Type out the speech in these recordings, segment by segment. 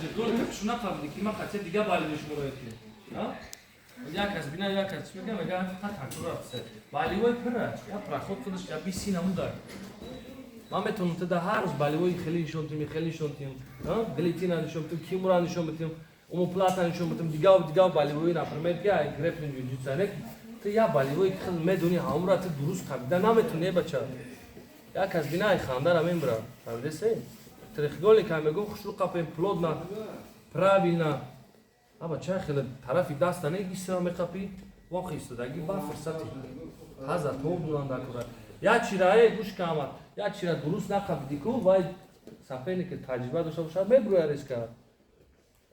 трехгольник шуна фабрик, има хотят дига баливой шмурайки. Якас бина якас мегам мегам хатакурапсе. Баливой пра, я проход кудаш я бисина муда. Маметун тда харус баливой хели шонтим, глитина нишомтим, кимура нишомтим, умоплата нишомтим, дига баливой, например, ки ай грепин юджицанек, ты я баливой хел медуни хамура ты дурус кабида наметун не бача. Якас бина ай хандар амембра, правдесе? Трехгольник амегум хушру капен плодна, правильно. Аба чай хеле тарафи даста не гисра мекапи, вахисто даги ба фурсати. Хаза тобулан дакура. Я чирае гуш камат. Я чира дурус нахабдику, вай сапеники таҷриба дошта бошад мебруя риска.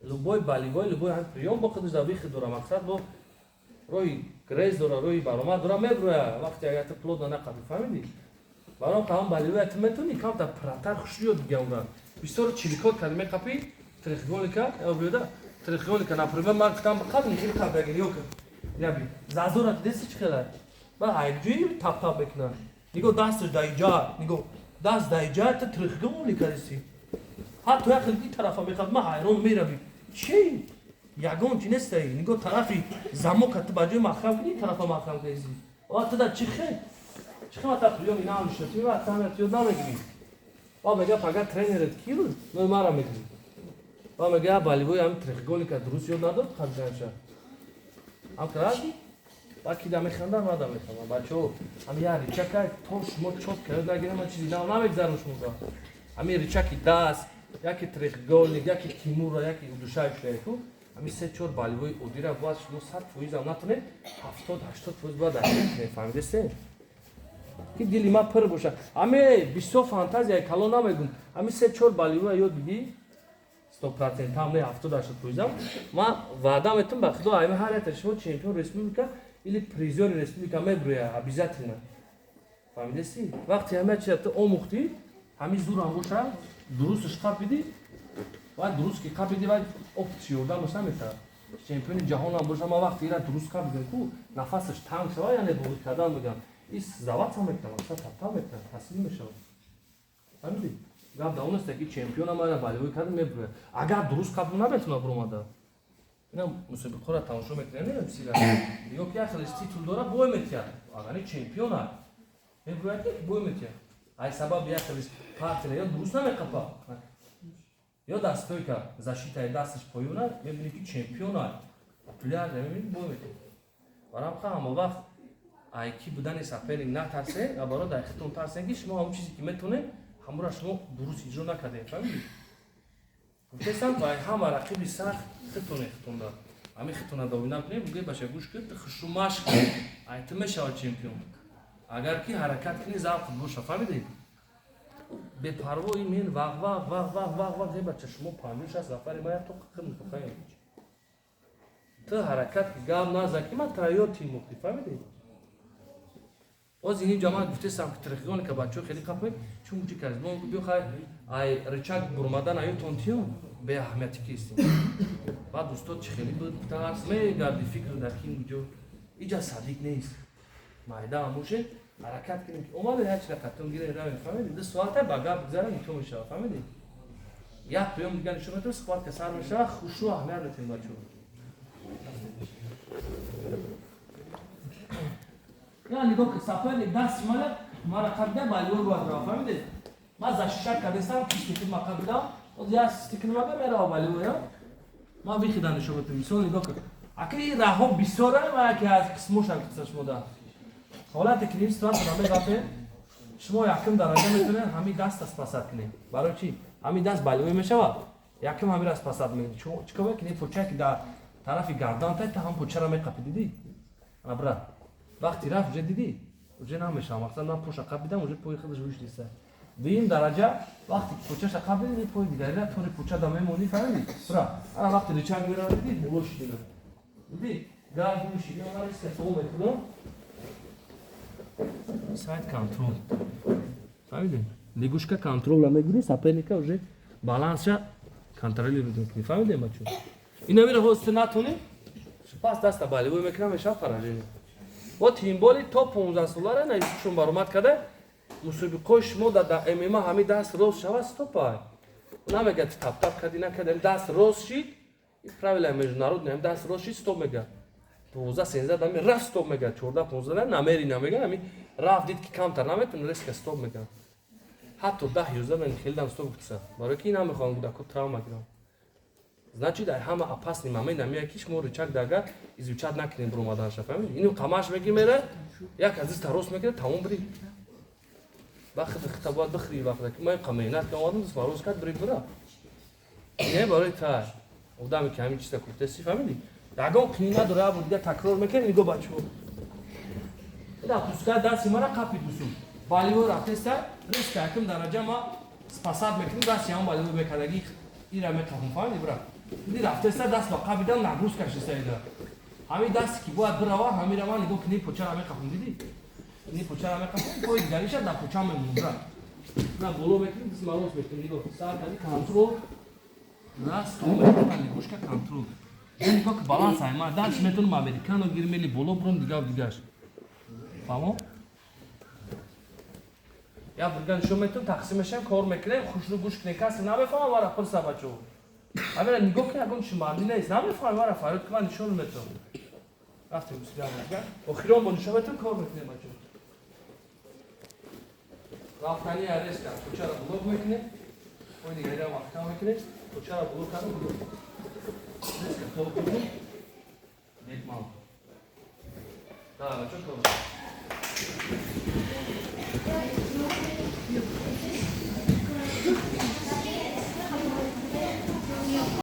Любой баливой, любой приём бо худаш да вихи дора мақсад бо рои грез дора, рои баромад дора мебруя. Вақти агар ту плодна нахаби, фаҳмиди? Баром қавам баливой ту метуни камта пратар хушиёд гавра. Бисёр чиликот кади мекапи, трехгольника, ёбиёда. Трехгольника, например, ман гуфтам қабл хели қабдагир ёка. Яби, зазора деси чӣ хелад? Ба айҷои тап мекунад. Нигоҳ дасташ дар иҷа, нигоҳ даст дар иҷа та трехгольника деси. Ҳатто як хел ин тарафа мехад, ман ҳайрон меравӣ. Чӣ? Ягон чӣ нестаи? Нигоҳ тарафи замока ту ба ҷои маҳкам кунӣ, тарафа маҳкам кунӣ. Ва ту дар чӣ хел? Чӣ хел ата приём ина нишотӣ ва тамият ёд намегирӣ. Ва мега пага тренерет ки буд? Ной мара мегирӣ. Ва мега баливой ҳамин трехгольника дуруст ёд надод қабиданша. Ҳам карад? Ва ки да механдан ва да мефаҳмам. Бачаҳо, ҳамин як ричака то шумо чот кард нагирам, ман чизи нав намегзарам шумо. Ҳамин ричаки даст, яке трехгольник, яке кимура, яке удушаи шуяку, ҳамин се-чор баливои оддира бояд шумо 100% ам натонед 70-80% бояд ашкунед, фаҳмидесте? Ки дили ман пир боша. Ҳамин бисёр фантазияи калон намегум. Ҳамин се-чор баливои ёд бигӣ 100% ам не 70-80%. Ман ваъда метавонам ба худо ҳамин ҳар як шумо чемпион республика или призёри республика меброя обязательно. Фаҳмидеси? Вақти ҳамин чиза ту омӯхтӣ, ҳамин зурам боша, дурусташ қаб бидӣ, ва дуруст ки қаб бидӣ ва опци ёрдан бош наметавад. Чемпиони ҷаҳонам боша, ман вақти ира дуруст қаб бидем ку нафасаш танг шава, яъне боғӣ кардан мегӯям. Ис завадса мекунам, аксар таптав мекунам, таслим мешавад. Фаҳмидӣ? Гап дар он аст ки чемпионам ара баливой кардам меброя. Агар дуруст қабул наметавонад биромада. Ина мусобиқаро тамошо мекунем, не сира. Ё ки як хелеш титул дора, бой метиҳад. Агар не чемпиона, меброяд ки бой метиҳад. Ай сабаб як хелеш партия ё дуруст намеқапа. Ё дар стойка защитаи дасташ поёна, мебинӣ ки чемпиона, популяр, мебинӣ бой метиҳад. Барам ҳама вақт ай ки будани саперник натарсед, абаро дар ихтон тарсед ки шумо ҳамон чизе ки метавонед, ҳамонро шумо дуруст иҷро накардед, фаҳмидӣ? Гуфтестам ба ҳама рақиби сахт хитоне хитонда. Ҳамин хитона довина кунем, бугӯед баша гӯш кунед, хушу машқ кунед, ай ту мешавад чемпион. Агар ки ҳаракат кунӣ завқат боша, фаҳмидед? Бепарвои мен вақ е бача шумо 50-60 нафари ма як тоқа қилм тоқаем. Ту ҳаракат ки гап наза ки ман тайёр тим мухти, фаҳмидед? Оз ин ҷамоат гуфтестам ки трехгольника бачаҳо хеле қапмед, чун чӣ кард? Мо биёхай ай ричаг бурмадан аётон тиём беаҳамияти кистем. Баъд устод чӣ хеле буд тарс мегарди фикр дар ки ин ҷо иҷа садиқ нест. Майда амуше ҳаракат кунем ки омаде як чиз қатон гирем равем, фаҳмидед? 2 соата ба гап гузарам ито мешавад, фаҳмидед? Як приём дига нишон метавад, схватка сар мешавад, хушу аҳамият метавем бачаҳо. Я нигоҳ ки саперник дасти мара қабида баливой бояд рава, фаҳмидед? Ман защита кардестам, ки стикн ма қабидам, оз як стикн мага мерава баливой, я? Ман вихидан нишон метавем. Мисол нигоҳ ки ака ин раҳҳо бисёр ва яке аз қисмошам қиса шумода. ҳолате ки ин ситуатсия намегапе, шумо якум дараҷа метавонед ҳамин даста спасад кунед. Барои чӣ? Ҳамин даст баливой мешавад. Якум ҳамира спасад мекунед. Чӣ кор мекунед? Почае ки дар тарафи гардан та ҳам почаро меқапӣ, дидӣ? Ана брат. Вақти рафт уже дидӣ? Уже намешавад. Мақсад ман поша қаб бидам, уже пои худаш рӯш диста. Дуюм дараҷа, вақти ки почаша қаб бидӣ, пои дигари тори поча да мемонӣ, фаҳмидӣ? Бра, ана вақти ричаг меравад, дидӣ? Боло шидида. Дидӣ? Гап шидида, ана риска сол мекунам. Сайт контрол. Фаҳмидед? Лягушка контрола мегирӣ, саперника уже балансша контролирует мекунӣ. Фаҳмидед бачаҳо? Ина мира ҳозир натонӣ, пас даста баливой мекунам, мешавад поражение. Ва тимболи то 15 солара наизшон баромад карда, мусобиқаи шумо дар ММА ҳамин даст рост шавад, стопай. намега тап карди накардем даст рост шид правила международные даст рост шид стоп мега 12-13 дами рафт стоп мега 14-15 намери намега ами рафт дид ки камтар наметун риска стоп мега ҳатто 10-11 дами хеле дам стоп гуфтса барои ки намехоҳам гудако травма гирам значит ай ҳама опасни момент намея ки шумо рычаг дага изучат накунем бромаданша фаҳмидӣ ину қамаш мегимера як аз иста рост мекунад тамом бирӣ вақт хитабот бихӯрӣ вақте ки ман қа меҳнат кардам омадам дастма рост кард бирӣ бира не барои та одаме ки ҳамин чиза куфтаси фаҳмидӣ ягон қинӣ надора абу дига такрор мекунед нигоҳ бачаҳо да пускай дасти мара қапи дусум баливо рафтеста риска якум дараҷа ма спасад мекунем дасти ҳамон баливо мекардаги ира меқаҳум фаҳмидӣ бира ди рафтеста даст ба қабидам нагруз кашиста ида ҳамин дасти ки бояд бирава ҳамира ман нигоҳ кини почара меқаҳум дидӣ ини почара меқаҳум пои дигариша дар поча мемонам бира на боло мекунем дасти мароз мекунем нигоҳ сар кади контрол раст мекунем нигошка контрол нигоҳ ки баланс айма даст метонам американо гирмели боло бурам дигав дигаш фаҳмо я бурган шо метон тақсимашам кор мекунем хушрӯ гӯш кунем касе намефаҳмам вара пурса бачаҳо амира нигоҳ ки ягон чи марди нест намефаҳмам вара фарёд ки ман нишон метавам рафтем сигар охирон бо нишон метон кор мекунем бачаҳо рафтани арес кард почара блок мекунем ой дигариам вақта мекунем почара блок кард реска тол кунем дек мал да бачаҳо кор